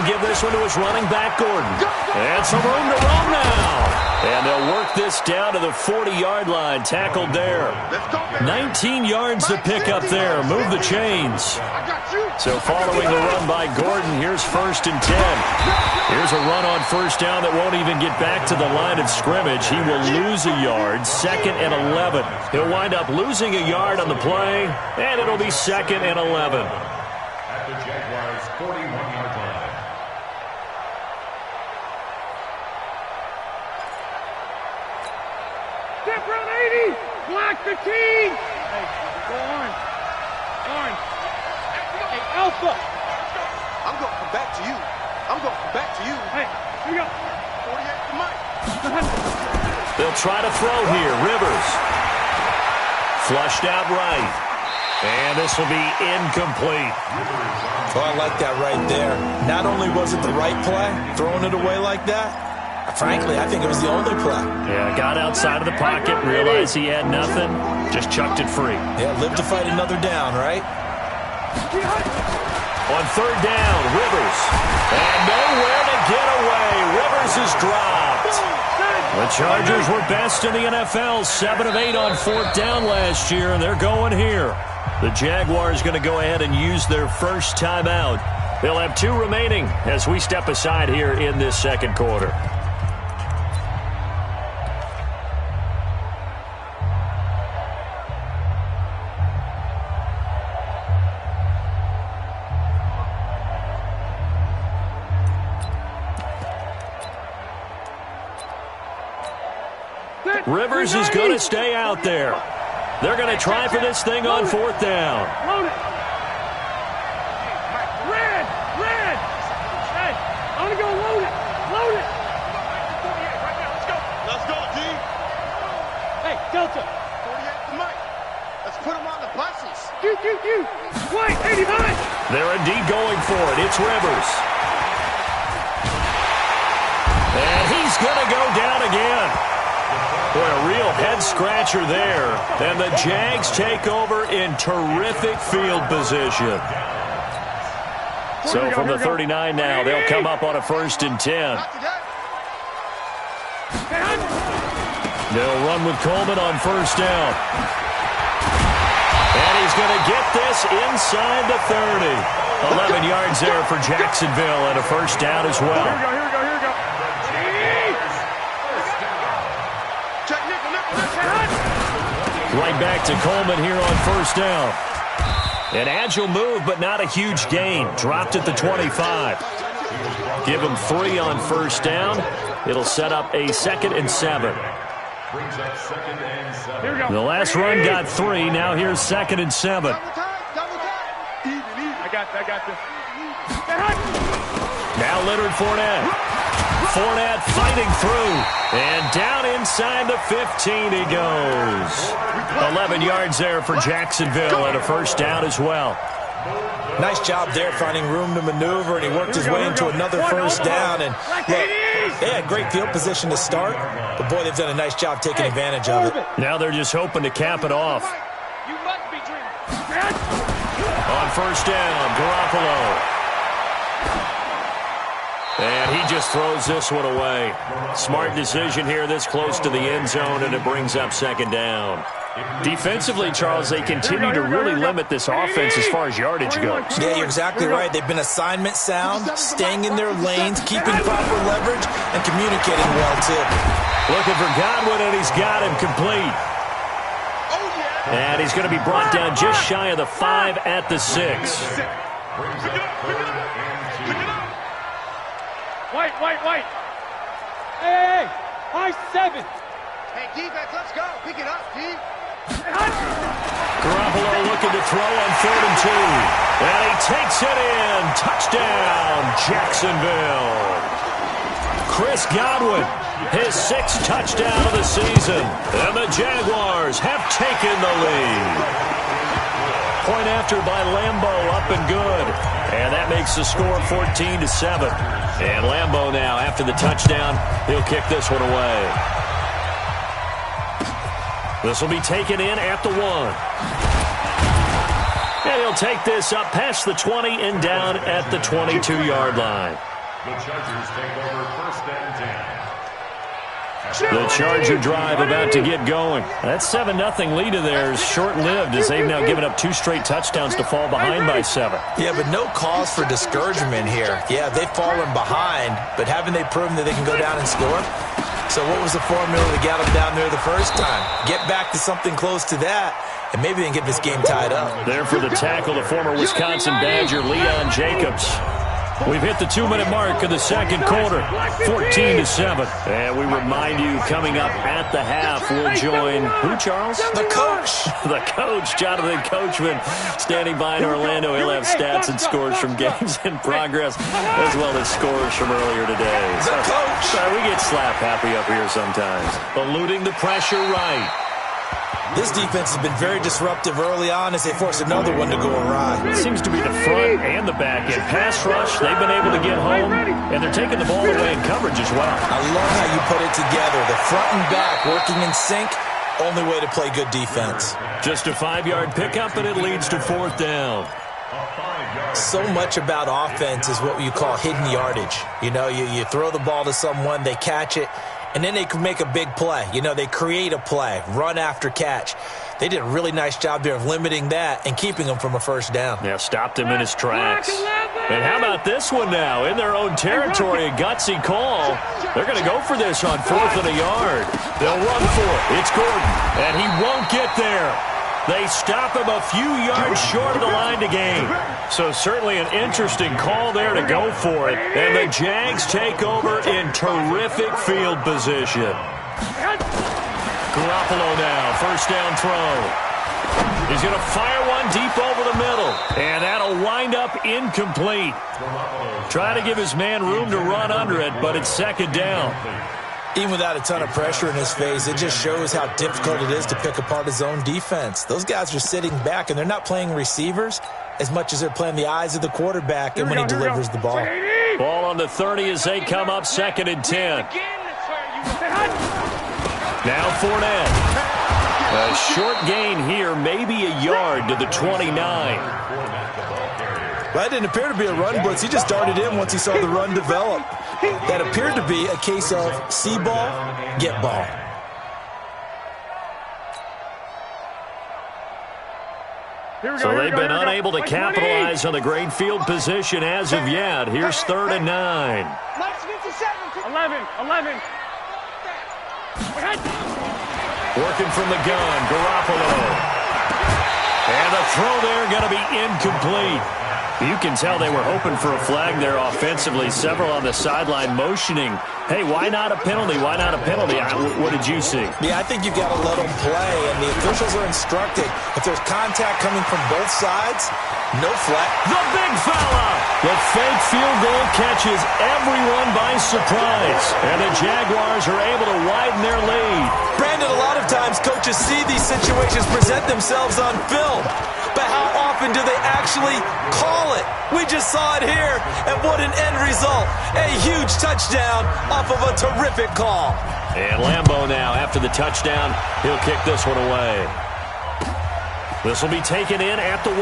give this one to his running back, Gordon. And some room to roam now. And they'll work this down to the 40-yard line, tackled there. 19 yards to pick up there. Move the chains. So following the run by Gordon, here's 1st and 10. Here's a run on 1st down that won't even get back to the line of scrimmage. He will lose a yard, 2nd and 11. He'll wind up losing a yard on the play, and it'll be 2nd and 11. At the Jaguars' 41-yard line. Step around 80. Black 15. Hey, go orange. Orange. Hey, Alpha. I'm going to come back to you. I'm going to come back to you. Hey, here we go. 48 to Mike. They'll try to throw here. Rivers. Flushed out right. And this will be incomplete. Oh, I like that right there. Not only was it the right play, throwing it away like that, frankly, I think it was the only play. Yeah, got outside of the pocket, realized he had nothing, just chucked it free. Yeah, live to fight another down, right? On 3rd down, Rivers. And nowhere to get away. Rivers is dropped. The Chargers were best in the NFL, 7 of 8 on 4th down last year, and they're going here. The Jaguars going to go ahead and use their first timeout. They'll have 2 remaining as we step aside here in this 2nd quarter. Rivers is going to stay out there. They're going to try for this thing on 4th down. Load it. Red. Hey, I'm going to go load it. Load it. Let's go, D. Hey, Delta. 48 to Mike. Let's put him on the buses. You. White, 85. They're indeed going for it. It's Rivers. And he's going to go down again. Boy, a real head-scratcher there. And the Jags take over in terrific field position. So from the 39 now, they'll come up on a 1st and 10. They'll run with Coleman on 1st down. And he's going to get this inside the 30. 11 yards there for Jacksonville and a 1st down as well. Here we go. Right back to Coleman here on 1st down. An agile move, but not a huge gain. Dropped at the 25. Give him 3 on 1st down. It'll set up a 2nd and 7. The last run got 3. Now here's 2nd and 7. I got this. Now Leonard Fournette. Fournette fighting through. And down inside the 15 he goes. 11 yards there for Jacksonville and a 1st down as well. Nice job there finding room to maneuver, and he worked his way into another 1st down. And look, they had great field position to start, but boy, they've done a nice job taking advantage of it. Now they're just hoping to cap it off. You must be dreaming. On 1st down, Garoppolo. And he just throws this one away. Smart decision here this close to the end zone, and it brings up 2nd down. Defensively, Charles, they continue to really limit this offense as far as yardage goes. Yeah, you're exactly right. They've been assignment sound, staying in their lanes, keeping proper leverage, and communicating well, too. Looking for Godwin, and he's got him complete. And he's going to be brought down just shy of the 5 at the 6. White. Hey, high 7. Hey, defense, let's go. Pick it up, D. Garoppolo looking to throw on 3rd and 2. And he takes it in. Touchdown, Jacksonville. Chris Godwin, his 6th touchdown of the season. And the Jaguars have taken the lead. Point after by Lambeau, up and good. And that makes the score 14-7. And Lambeau now, after the touchdown, he'll kick this one away. This will be taken in at the 1. And he'll take this up past the 20 and down at the 22-yard line. The Chargers take over 1st and 10. The Charger drive about to get going. That 7-0 lead of theirs short-lived as they've now given up 2 straight touchdowns to fall behind by 7. Yeah, but no cause for discouragement here. Yeah, they've fallen behind, but haven't they proven that they can go down and score? So what was the formula to get them down there the first time? Get back to something close to that, and maybe they can get this game tied up. There for the tackle, the former Wisconsin Badger, Leon Jacobs. We've hit the 2-minute mark of the second quarter, 14-7. And we remind you, coming up at the half, we'll join, who, Charles? The coach. The coach, Jonathan Coachman, standing by in Orlando. He'll have stats and scores from games in progress, as well as scores from earlier today. The coach. We get slap happy up here sometimes. Eluding the pressure right. This defense has been very disruptive early on as they force another one to go awry. It seems to be the front and the back end. Pass rush, they've been able to get home, and they're taking the ball away in coverage as well. I love how you put it together. The front and back working in sync, only way to play good defense. Just a 5-yard pickup, and it leads to 4th down. So much about offense is what you call hidden yardage. You know, you throw the ball to someone, they catch it, and then they can make a big play. You know, they create a play, run after catch. They did a really nice job there of limiting that and keeping them from a first down. Yeah, stopped him in his tracks. And how about this one now? In their own territory, a gutsy call. They're going to go for this on 4th and a yard. They'll run for it. It's Gordon, and he won't get there. They stop him a few yards short of the line to gain. So certainly an interesting call there to go for it. And the Jags take over in terrific field position. Garoppolo now, first down throw. He's going to fire one deep over the middle. And that'll wind up incomplete. Try to give his man room to run under it, but it's 2nd down. Even without a ton of pressure in his face, it just shows how difficult it is to pick apart his own defense. Those guys are sitting back, and they're not playing receivers as much as they're playing the eyes of the quarterback and when he delivers the ball. Ball on the 30 as they come up 2nd and 10. Now Fournette. A short gain here, maybe a yard to the 29. That didn't appear to be a run blitz. He just darted in once he saw the run develop. That appeared to be a case of see ball, get ball. So they've been unable to capitalize on the great field position as of yet. Here's 3rd and 9. 11. Working from the gun, Garoppolo. And the throw there going to be incomplete. You can tell they were hoping for a flag there offensively. Several on the sideline motioning. Hey, why not a penalty? Why not a penalty? What did you see? Yeah, I think you've got to let them play, and the officials are instructed. If there's contact coming from both sides, no flag. The big fella! The fake field goal catches everyone by surprise. And the Jaguars are able to widen their lead. Brandon, a lot of times coaches see these situations present themselves on film. But how often do they actually call it? We just saw it here, and what an end result. A huge touchdown off of a terrific call. And Lambeau now, after the touchdown, he'll kick this one away. This will be taken in at the 1.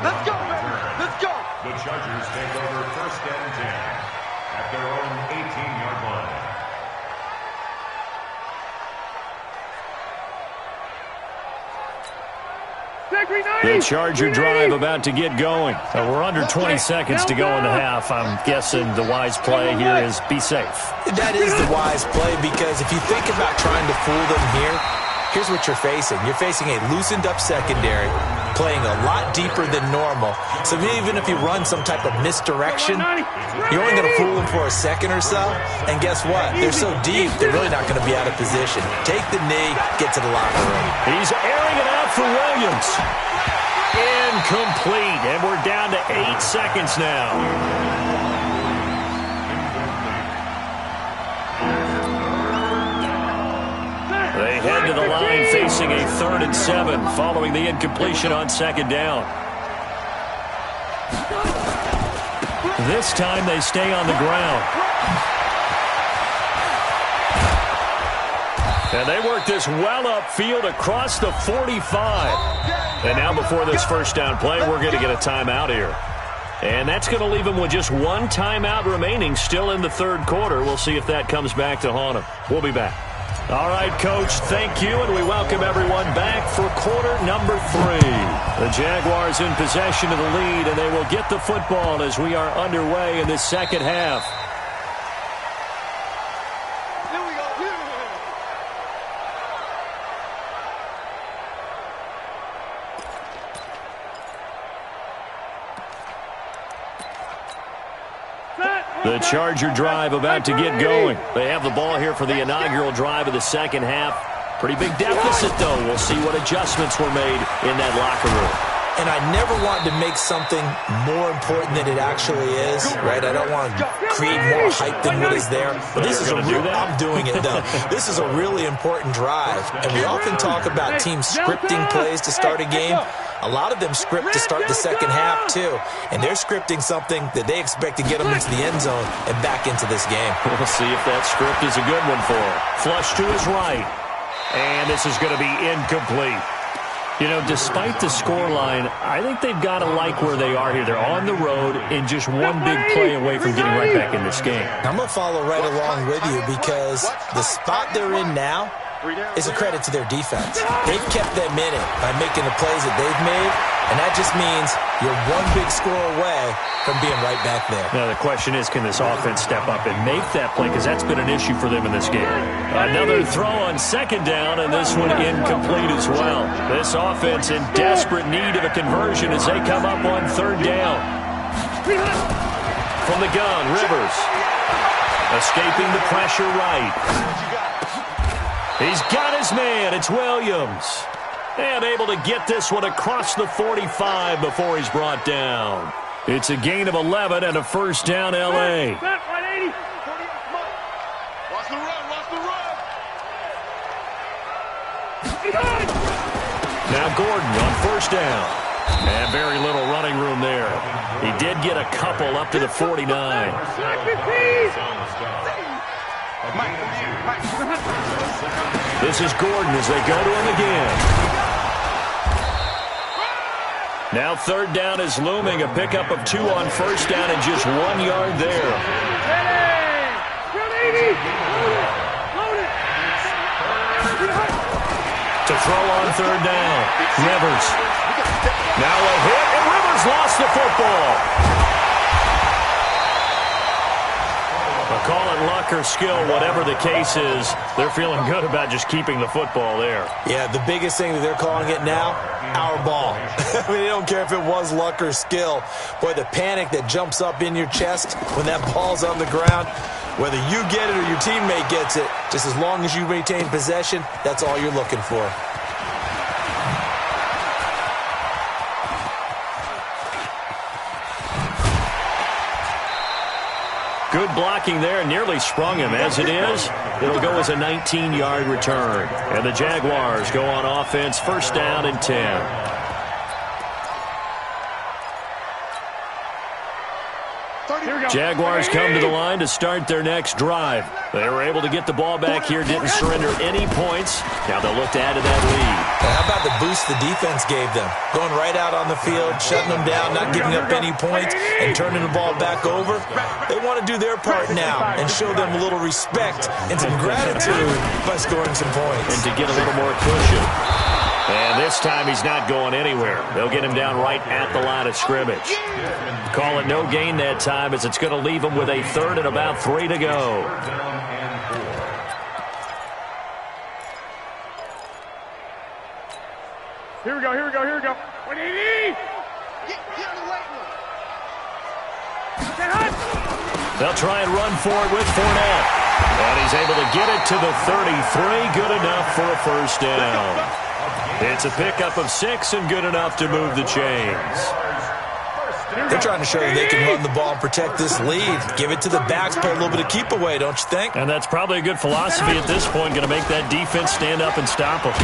Let's go, baby. Let's go. The Chargers take over 1st and 10 at their own 18-yard line. The Charger drive about to get going. We're under 20 seconds to go in the half. I'm guessing the wise play here is be safe. That is the wise play, because if you think about trying to fool them here, here's what you're facing. You're facing a loosened-up secondary, playing a lot deeper than normal. So even if you run some type of misdirection, you're only going to fool them for a second or so. And guess what? They're so deep, they're really not going to be out of position. Take the knee, get to the locker room. He's airing it out for Williams. Incomplete, and we're down to 8 seconds now. They head to the line facing a 3rd and 7 following the incompletion on 2nd down. This time they stay on the ground. And they work this well upfield across the 45. And now before this first down play, we're going to get a timeout here. And that's going to leave them with just one timeout remaining still in the third quarter. We'll see if that comes back to haunt them. We'll be back. All right, Coach, thank you, and we welcome everyone back for quarter number 3. The Jaguars in possession of the lead, and they will get the football as we are underway in this second half. The Charger drive about to get going. They have the ball here for the inaugural drive of the second half. Pretty big deficit, though. We'll see what adjustments were made in that locker room. And I never want to make something more important than it actually is, right? I don't want to create more hype than what is there. But this is a real, I'm doing it, though. This is a really important drive. And we often talk about teams scripting plays to start a game. A lot of them script to start the second half, too. And they're scripting something that they expect to get them into the end zone and back into this game. We'll see if that script is a good one for him. Flush to his right. And this is going to be incomplete. You know, despite the scoreline, I think they've got to like where they are here. They're on the road and just one big play away from getting right back in this game. I'm going to follow right along with you because the spot they're in now is a credit to their defense. They've kept them in it by making the plays that they've made, and that just means you're one big score away from being right back there. Now, the question is, can this offense step up and make that play? Because that's been an issue for them in this game. Another throw on second down, and this one incomplete as well. This offense in desperate need of a conversion as they come up on third down. From the gun, Rivers. Escaping the pressure right. He's got his man. It's Williams. And able to get this one across the 45 before he's brought down. It's a gain of 11 and a first down, L.A. Watch the run. Now Gordon on first down. And very little running room there. He did get a couple up to the 49. This is Gordon as they go to him again. Now third down is looming. A pickup of 2 on first down and just 1 yard there. To throw on third down. Rivers. Now a hit, and Rivers lost the football. Call it luck or skill, whatever the case is, they're feeling good about just keeping the football there. Yeah, the biggest thing that they're calling it now, our ball. I mean, they don't care if it was luck or skill. Boy, the panic that jumps up in your chest when that ball's on the ground, whether you get it or your teammate gets it, just as long as you maintain possession, that's all you're looking for. Good blocking there, nearly sprung him. As it is, it'll go as a 19-yard return. And the Jaguars go on offense, first down and 10. Jaguars come to the line to start their next drive. They were able to get the ball back here, didn't surrender any points. Now they'll look to add to that lead. How about the boost the defense gave them? Going right out on the field, shutting them down, not giving up any points, and turning the ball back over. They want to do their part now and show them a little respect and some gratitude by scoring some points. And to get a little more cushion. And this time he's not going anywhere. They'll get him down right at the line of scrimmage. Call it no gain that time as it's going to leave him with a third and about 3 to go. Here we go. They'll try and run for it with Fournette. And he's able to get it to the 33. Good enough for a first down. It's a pickup of 6 and good enough to move the chains. They're trying to show that they can run the ball and protect this lead. Give it to the backs, play a little bit of keep away, don't you think? And that's probably a good philosophy at this point, going to make that defense stand up and stop them.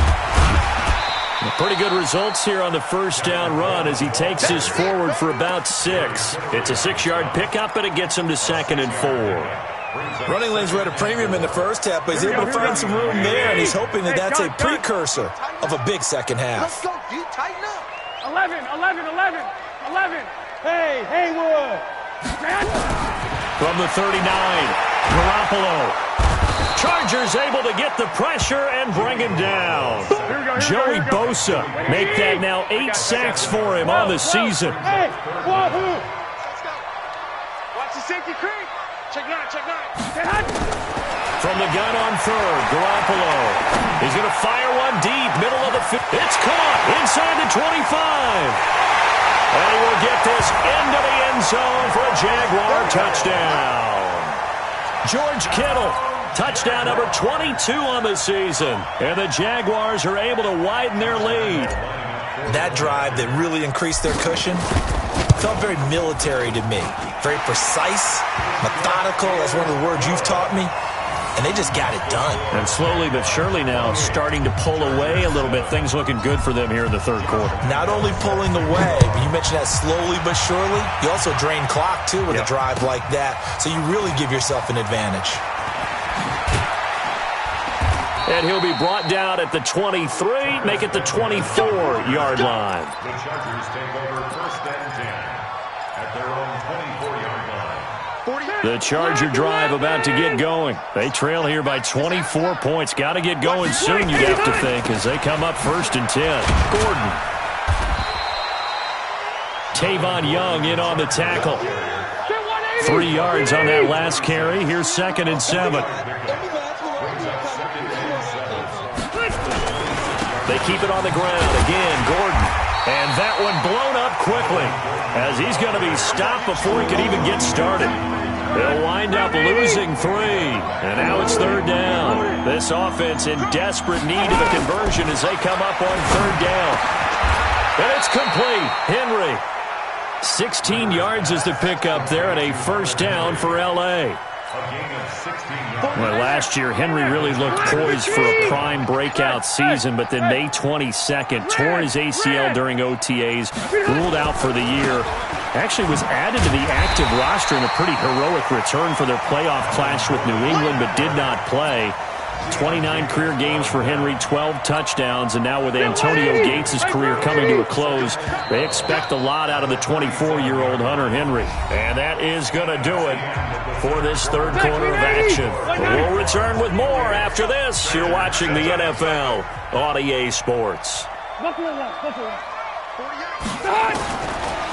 Pretty good results here on the first down run as he takes this forward for about 6. It's a 6-yard pickup, and it gets him to 2nd and 4. Running lanes were at a premium in the first half, but he's able to find some room there, and he's hoping that that's a precursor of a big second half. Let's go, D. Tighten up. 11. Hey, Haywood. From the 39, Garoppolo. Chargers able to get the pressure and bring him down. Joey Bosa make that now 8 sacks for him on the season. Hey, wahoo. Watch the safety creep. Check nine. From the gun on third, Garoppolo. He's going to fire one deep, middle of the field. It's caught inside the 25. And he will get this into the end zone for a Jaguar touchdown. George Kittle, touchdown number 22 on the season. And the Jaguars are able to widen their lead. That drive that really increased their cushion felt very military to me. Very precise, methodical. That's one of the words you've taught me. And they just got it done. And slowly but surely now starting to pull away a little bit. Things looking good for them here in the third quarter. Not only pulling away, but you mentioned that slowly but surely. You also drain clock, too, with a drive like that. So you really give yourself an advantage. And he'll be brought down at the 23, make it the 24-yard line. The Chargers take over first and 10 at their own 24-yard line. The Charger drive about to get going. They trail here by 24 points. Got to get going soon, you'd have to think, as they come up first and 10. Gordon. Tavon Young in on the tackle. 3 yards on that last carry. Here's 2nd and 7. They keep it on the ground. Again, Gordon. And that one blown up quickly as he's going to be stopped before he can even get started. They'll wind up losing 3. And now it's 3rd down. This offense in desperate need of a conversion as they come up on 3rd down. And it's complete. Henry. 16 yards is the pickup there and a first down for L.A. Well, last year, Henry really looked poised for a prime breakout season, but then May 22nd, tore his ACL during OTAs, ruled out for the year. Actually was added to the active roster in a pretty heroic return for their playoff clash with New England, but did not play. 29 career games for Henry, 12 touchdowns, and now with Antonio Gates' career coming to a close, they expect a lot out of the 24-year-old Hunter Henry. And that is going to do it for this third quarter of action. We'll return with more after this. You're watching the NFL on EA Sports.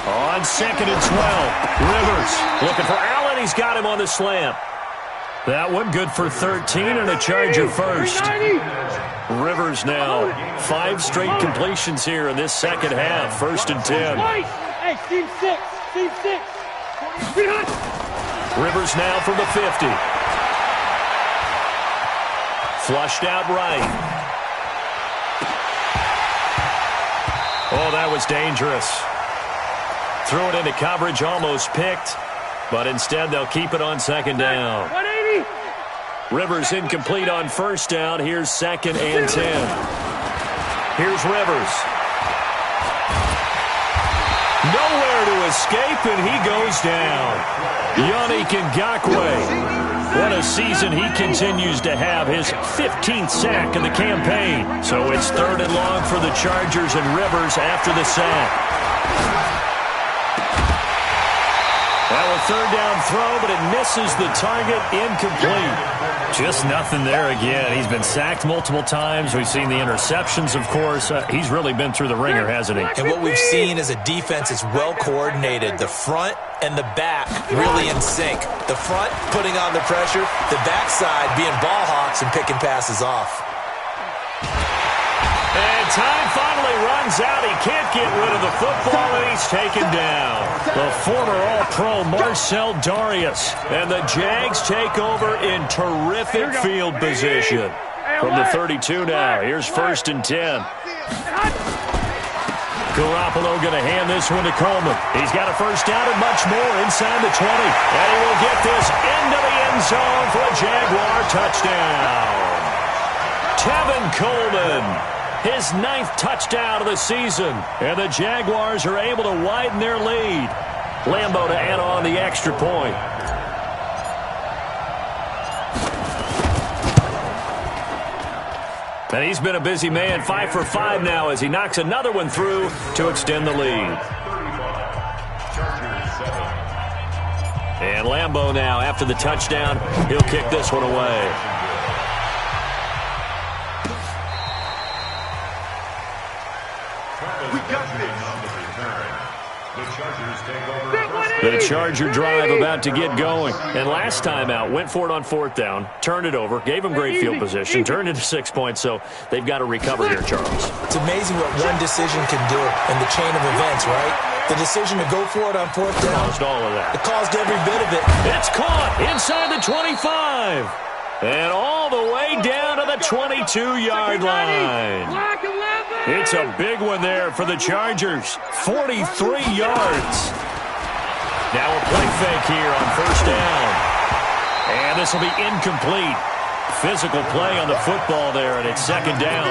On 2nd and 12, Rivers looking for Allen. He's got him on the slant. That one good for 13 and a Charger first. Rivers now 5 straight completions here in this second half. 1st and 10. Hey, team 6. Rivers now from the 50. Flushed out right. Oh, that was dangerous. Threw it into coverage, almost picked. But instead, they'll keep it on 2nd down. 180. Rivers incomplete on 1st down. Here's 2nd and 10. Here's Rivers. Nowhere to escape, and he goes down. Yannick Ngakoue. What a season he continues to have. His 15th sack of the campaign. So it's 3rd and long for the Chargers and Rivers after the sack. Now a 3rd down throw, but it misses the target, incomplete. Just nothing there again. He's been sacked multiple times. We've seen the interceptions, of course. He's really been through the ringer, hasn't he? And what we've seen is a defense that's well coordinated. The front and the back really in sync. The front putting on the pressure, the backside being ball hawks and picking passes off. And time finally runs out. He can't get rid of the football, and he's taken down. The former All-Pro Marcel Darius. And the Jags take over in terrific field position. From the 32 now, here's 1st and 10. Garoppolo going to hand this one to Coleman. He's got a first down and much more inside the 20. And he will get this into the end zone for a Jaguar touchdown. Tevin Coleman. His 9th touchdown of the season. And the Jaguars are able to widen their lead. Lambeau to add on the extra point. And he's been a busy man, 5 for 5 now as he knocks another one through to extend the lead. And Lambeau now, after the touchdown, he'll kick this one away. We got this. The Charger drive about to get going. And last time out, went for it on 4th down, turned it over, gave them great field position, turned it to 6 points, so they've got to recover here, Charles. It's amazing what one decision can do in the chain of events, right? The decision to go for it on 4th down. Caused all of that. It caused every bit of it. It's caught inside the 25. And all the way down to the 22-yard line. It's a big one there for the Chargers. 43 yards. Now a play fake here on 1st down. And this will be incomplete. Physical play on the football there, and it's 2nd down.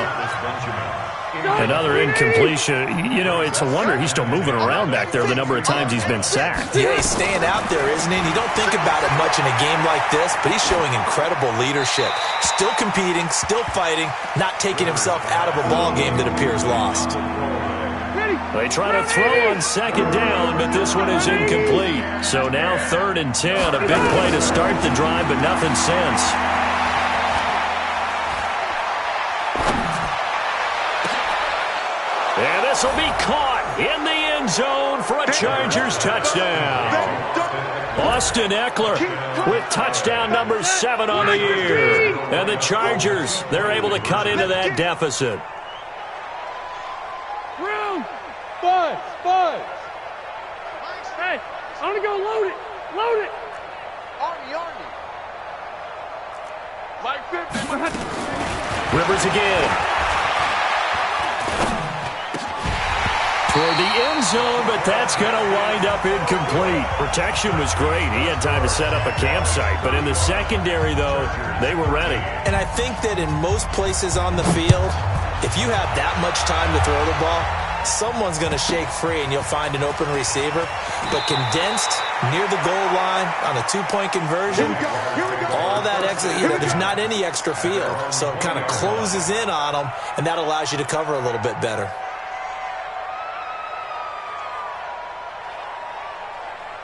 Another incompletion. You know, it's a wonder he's still moving around back there the number of times he's been sacked. Yeah, he's staying out there, isn't he? And you don't think about it much in a game like this, but he's showing incredible leadership. Still competing, still fighting, not taking himself out of a ball game that appears lost. They try to throw on 2nd down, but this one is incomplete. So now 3rd and 10. A big play to start the drive, but nothing since. And this will be caught in the end zone for a Chargers touchdown. Austin Eckler with touchdown number 7 on the year. And the Chargers, they're able to cut into that deficit. Buzz. Hey, I'm going to go load it. Load it. Arnie. Like 50. Rivers again. For the end zone, but that's going to wind up incomplete. Protection was great. He had time to set up a campsite. But in the secondary, though, they were ready. And I think that in most places on the field, if you have that much time to throw the ball, someone's going to shake free and you'll find an open receiver. But condensed near the goal line on a 2-point conversion, all that extra, there's not any extra field. So it kind of closes in on them, and that allows you to cover a little bit better.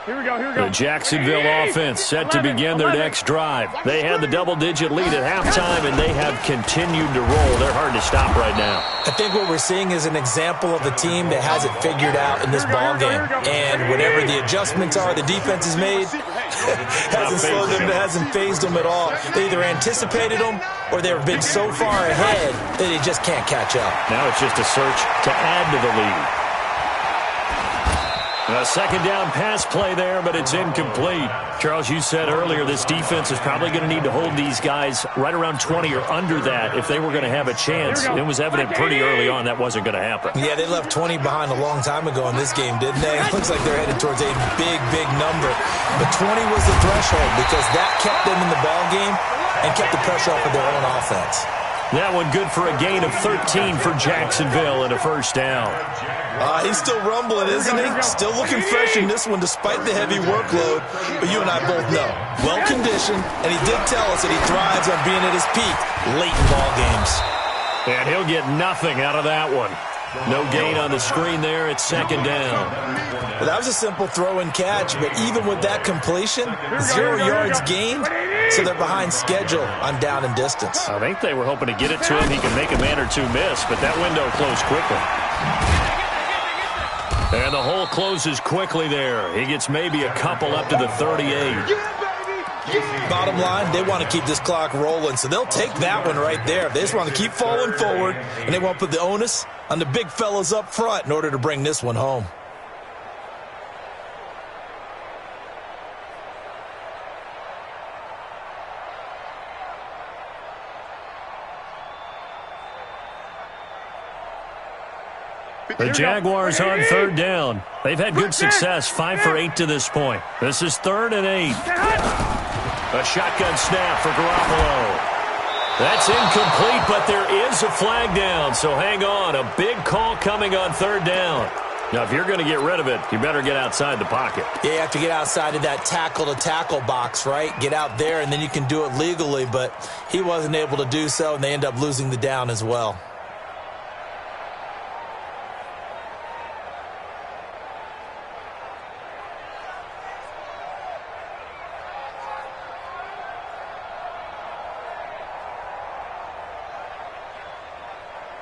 Here we go. The Jacksonville offense set to begin their next drive. They had the double-digit lead at halftime, and they have continued to roll. They're hard to stop right now. I think what we're seeing is an example of a team that has it figured out in this ballgame. And whatever the adjustments are the defense has made, hasn't slowed them, hasn't phased them at all. They either anticipated them or they've been so far ahead that they just can't catch up. Now it's just a search to add to the lead. A 2nd down pass play there, but it's incomplete. Charles, you said earlier this defense is probably going to need to hold these guys right around 20 or under that if they were going to have a chance. It was evident pretty early on that wasn't going to happen. Yeah, they left 20 behind a long time ago in this game, didn't they? It looks like they're headed towards a big number. But 20 was the threshold because that kept them in the ball game and kept the pressure off of their own offense. That one good for a gain of 13 for Jacksonville and a 1st down. He's still rumbling, isn't he? Still looking fresh in this one despite the heavy workload. But you and I both know, well-conditioned, and he did tell us that he thrives on being at his peak late in ball games. And he'll get nothing out of that one. No gain on the screen there. It's 2nd down. Well, that was a simple throw and catch, but even with that completion, 0 yards gained, so they're behind schedule on down and distance. I think they were hoping to get it to him. He can make a man or two miss, but that window closed quickly. And the hole closes quickly there. He gets maybe a couple up to the 38. Bottom line, they want to keep this clock rolling, so they'll take that one right there. They just want to keep falling forward, and they want to put the onus on the big fellas up front in order to bring this one home. The Jaguars on 3rd down. They've had good success, 5 for 8 to this point. This is 3rd and 8. A shotgun snap for Garoppolo. That's incomplete, but there is a flag down, so hang on. A big call coming on 3rd down. Now, if you're going to get rid of it, you better get outside the pocket. Yeah, you have to get outside of that tackle-to-tackle box, right? Get out there, and then you can do it legally, but he wasn't able to do so, and they end up losing the down as well.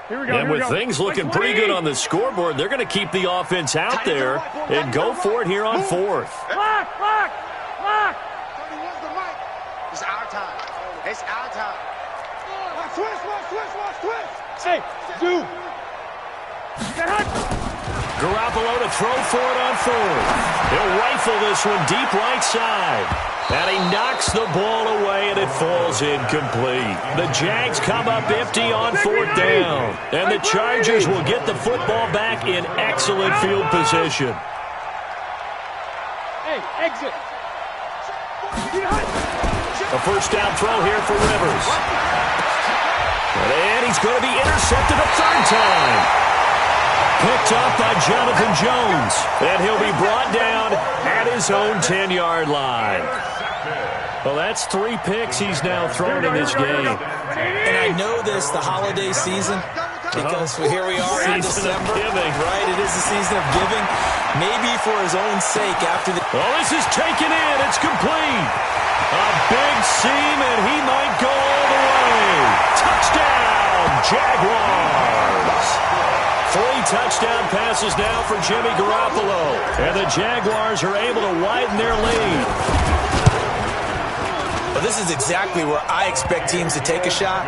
And with things looking pretty good on the scoreboard, they're going to keep the offense out there and go for it here on fourth. Lock! 31's the mic. It's our time. It's our time. Switch. Hey, do. Garoppolo to throw for it on fourth. He'll rifle this one deep right side. And he knocks the ball away, and it falls incomplete. The Jags come up empty on fourth down. And the Chargers will get the football back in excellent field position. Hey, exit. A first down throw here for Rivers. And he's going to be intercepted a third time. Picked up by Jonathan Jones. And he'll be brought down at his own 10-yard line. Well, that's 3 picks he's now thrown in this game. And I know this, the holiday season, because here we are in December. Right, it is the season of giving. Maybe for his own sake after the... Oh, this is taken in. It's complete. A big seam, and he might go all the way. Touchdown, Jaguars. 3 touchdown passes now for Jimmy Garoppolo. And the Jaguars are able to widen their lead. Well, this is exactly where I expect teams to take a shot.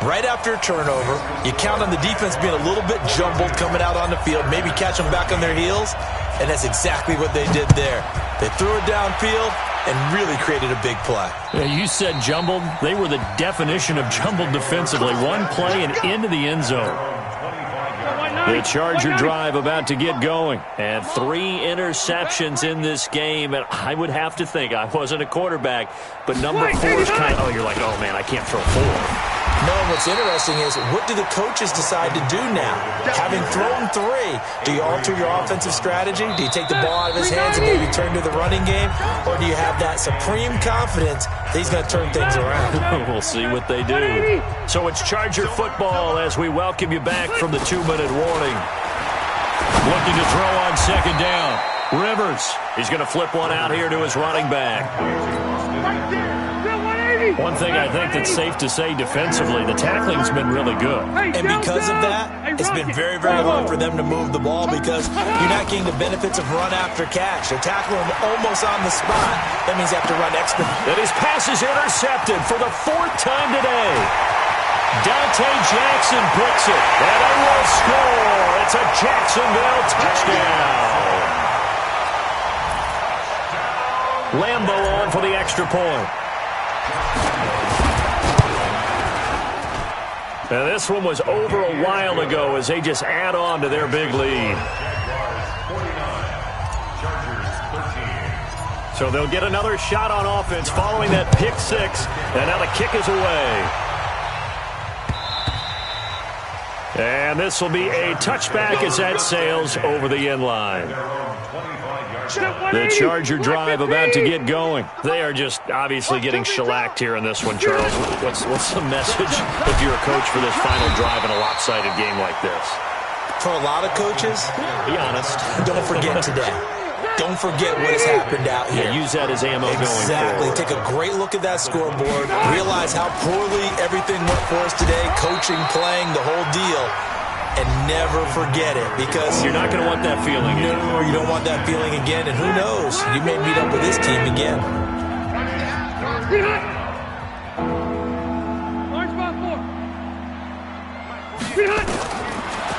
Right after a turnover, you count on the defense being a little bit jumbled coming out on the field, maybe catch them back on their heels, and that's exactly what they did there. They threw it downfield and really created a big play. Yeah, you said jumbled. They were the definition of jumbled defensively. One play and into the end zone. The Charger drive about to get going. And 3 interceptions in this game. And I would have to think, I wasn't a quarterback, but number 4 is kind of, you're like, oh, man, I can't throw 4. No, what's interesting is, what do the coaches decide to do now? Having thrown 3, do you alter your offensive strategy? Do you take the ball out of his hands and maybe turn to the running game? Or do you have that supreme confidence that he's going to turn things around? We'll see what they do. So it's Charger football as we welcome you back from the 2-minute warning. Looking to throw on second down. Rivers, he's going to flip one out here to his running back. One thing I think that's safe to say defensively, the tackling's been really good. And because of that, it's been very, very hard for them to move the ball because you're not getting the benefits of run after catch. They're tackling him almost on the spot. That means you have to run extra. And his pass is intercepted for the 4th time today. Dante Jackson picks it, and they will score. It's a Jacksonville touchdown. Lambo on for the extra point. Now this one was over a while ago as they just add on to their big lead. So they'll get another shot on offense following that pick 6, and now the kick is away. And this will be a touchback as that sails over the end line. The Charger drive about to get going. They are just obviously getting shellacked here in this one, Charles. What's the message if you're a coach for this final drive in a lopsided game like this? For a lot of coaches, be honest. Don't forget today. Don't forget what has happened out here. Yeah, use that as ammo going forward. Exactly. Take a great look at that scoreboard. Realize how poorly everything went for us today. Coaching, playing, the whole deal. And never forget it, because you're not going to want that feeling. No, you don't want that feeling again. And who knows? You may meet up with this team again.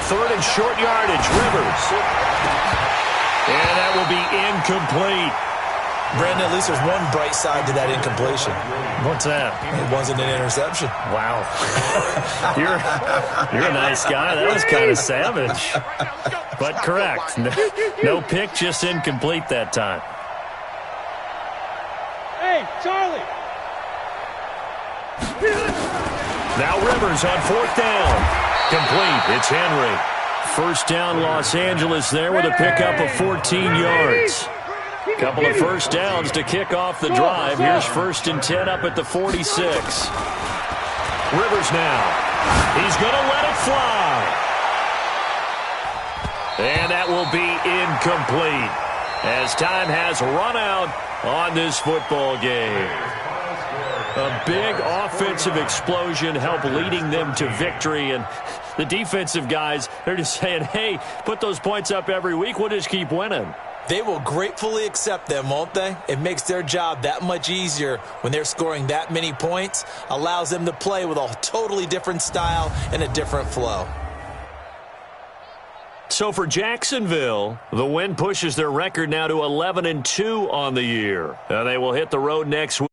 Third and short yardage, Rivers. And that will be incomplete. Brandon, at least there's one bright side to that incompletion. What's that? It wasn't an interception. Wow. You're a nice guy. That was kind of savage. But correct. No pick, just incomplete that time. Hey, Charlie. Now Rivers on 4th down. Complete. It's Henry. first down Los Angeles there with a pickup of 14 yards. Couple of first downs to kick off the drive. Here's 1st and 10 up at the 46. Rivers now. He's going to let it fly. And that will be incomplete as time has run out on this football game. A big offensive explosion helped leading them to victory, and the defensive guys, they're just saying, hey, put those points up every week, we'll just keep winning. They will gratefully accept them, won't they? It makes their job that much easier when they're scoring that many points, allows them to play with a totally different style and a different flow. So for Jacksonville, the win pushes their record now to 11-2 on the year. They will hit the road next week.